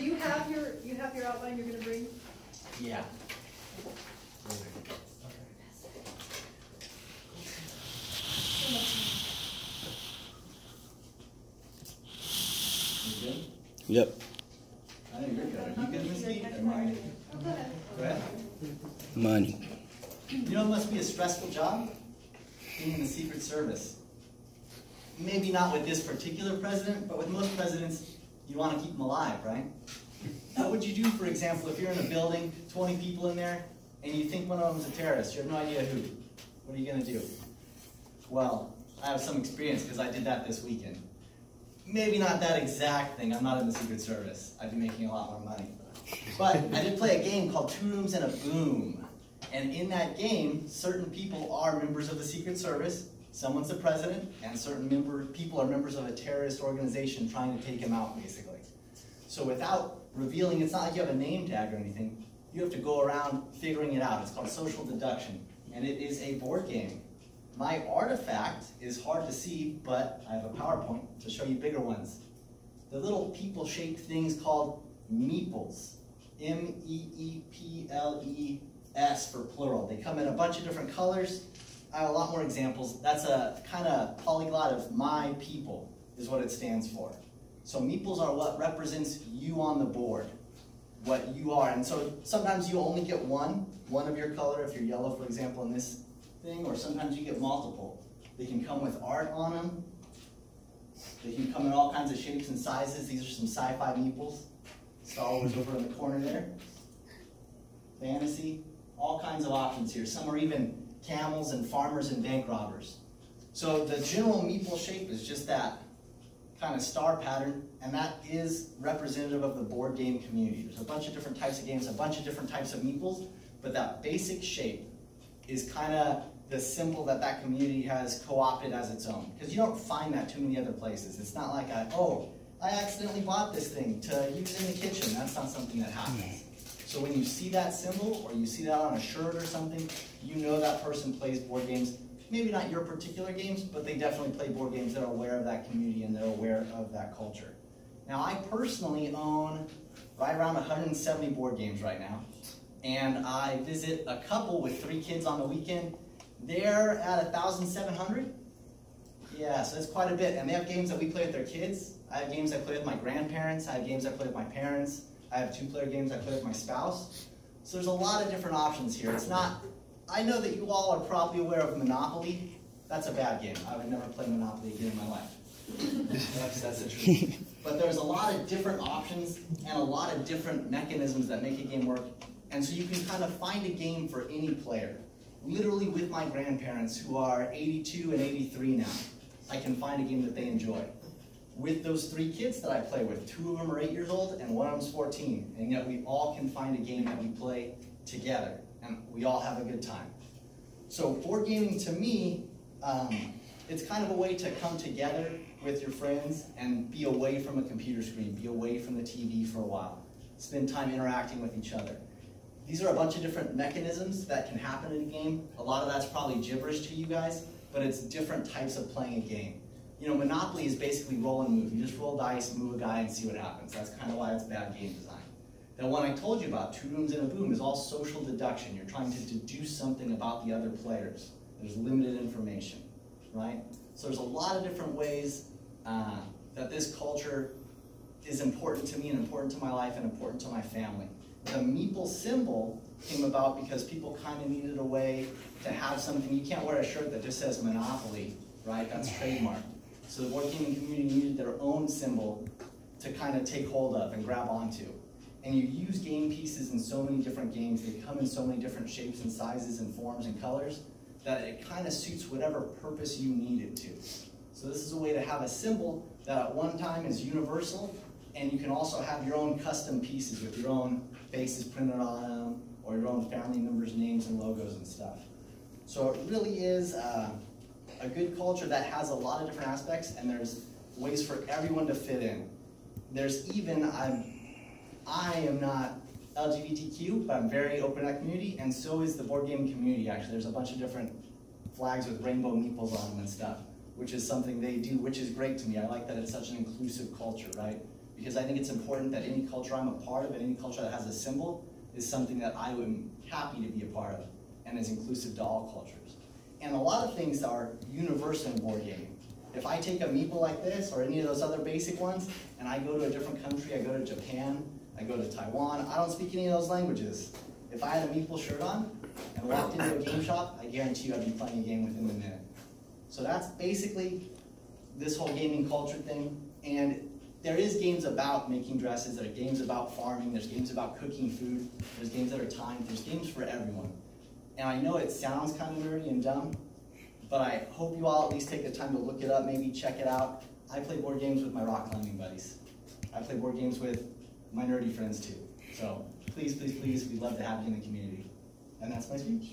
you have your outline you're going to bring? Yeah. You good? Yep. I think you're good. Are you good, Miss Keith? Or mine? Go ahead. Go ahead. Money. You know, it must be a stressful job being in the Secret Service. Maybe not with this particular president, but with most presidents, you want to keep them alive, right? What would you do, for example, if you're in a building, 20 people in there, and you think one of them is a terrorist? You have no idea who. What are you going to do? Well, I have some experience because I did that this weekend. Maybe not that exact thing. I'm not in the Secret Service. I'd be making a lot more money. But I did play a game called 2 Rooms and a Boom. And in that game, certain people are members of the Secret Service, someone's the president, and certain people are members of a terrorist organization trying to take him out, basically. So without revealing, it's not like you have a name tag or anything. You have to go around figuring it out. It's called social deduction, and it is a board game. My artifact is hard to see, but I have a PowerPoint to show you bigger ones. The little people-shaped things called Meeples. M-E-E-P-L-E-S for plural. They come in a bunch of different colors. I have a lot more examples. That's a kind of polyglot of my people is what it stands for. So Meeples are what represents you on the board, what you are. And so sometimes you only get one of your color, if you're yellow, for example, in this thing, or sometimes you get multiple. They can come with art on them. They can come in all kinds of shapes and sizes. These are some sci-fi Meeples. Star Wars over in the corner there. Fantasy, all kinds of options here. Some are even camels and farmers and bank robbers. So the general Meeple shape is just that kind of star pattern, and that is representative of the board game community. There's a bunch of different types of games, a bunch of different types of Meeples, but that basic shape is kind of the symbol that that community has co-opted as its own. Because you don't find that too many other places. It's not like, I accidentally bought this thing to use in the kitchen. That's not something that happens. So when you see that symbol, or you see that on a shirt or something, you know that person plays board games. Maybe not your particular games, but they definitely play board games that are aware of that community and they're aware of that culture. Now, I personally own right around 170 board games right now. And I visit a couple with 3 kids on the weekend. They're at 1,700. Yeah, so that's quite a bit. And they have games that we play with their kids. I have games I play with my grandparents. I have games I play with my parents. I have 2-player games I play with my spouse. So there's a lot of different options here. It's not, I know that you all are probably aware of Monopoly. That's a bad game. I would never play Monopoly again in my life. That's the truth. But there's a lot of different options and a lot of different mechanisms that make a game work. And so you can kind of find a game for any player. Literally with my grandparents, who are 82 and 83 now, I can find a game that they enjoy. With those 3 kids that I play with, 2 of them are 8 years old and 1 of them's 14, and yet we all can find a game that we play together, and we all have a good time. So board gaming, to me, it's kind of a way to come together with your friends and be away from a computer screen, be away from the TV for a while, spend time interacting with each other. These are a bunch of different mechanisms that can happen in a game. A lot of that's probably gibberish to you guys, but it's different types of playing a game. You know, Monopoly is basically roll and move. You just roll dice, move a guy, and see what happens. That's kind of why it's bad game design. The one I told you about, 2 Rooms and a Boom, is all social deduction. You're trying to deduce something about the other players. There's limited information, right? So there's a lot of different ways that this culture is important to me and important to my life and important to my family. The Meeple symbol came about because people kind of needed a way to have something. You can't wear a shirt that just says Monopoly, right? That's trademarked. So the board gaming community needed their own symbol to kind of take hold of and grab onto. And you use game pieces in so many different games. They come in so many different shapes and sizes and forms and colors that it kind of suits whatever purpose you need it to. So this is a way to have a symbol that at one time is universal, and you can also have your own custom pieces with your own faces printed on them, or your own family members' names and logos and stuff. So it really is a good culture that has a lot of different aspects, and there's ways for everyone to fit in. There's even, I am not LGBTQ, but I'm very open to that community, and so is the board gaming community, actually. There's a bunch of different flags with rainbow Meeples on them and stuff, which is something they do, which is great to me. I like that it's such an inclusive culture, right? because I think it's important that any culture I'm a part of and any culture that has a symbol is something that I am happy to be a part of and is inclusive to all cultures. And a lot of things are universal in board gaming. If I take a meeple like this or any of those other basic ones and I go to a different country, I go to Japan, I go to Taiwan, I don't speak any of those languages. If I had a meeple shirt on and walked into a game shop, I guarantee you I'd be playing a game within the minute. So that's basically this whole gaming culture thing. And there is games about making dresses, there are games about farming, there's games about cooking food, there's games that are timed, there's games for everyone. And I know it sounds kind of nerdy and dumb, but I hope you all at least take the time to look it up, maybe check it out. I play board games with my rock climbing buddies. I play board games with my nerdy friends too. So please, please, please, we'd love to have you in the community. And that's my speech.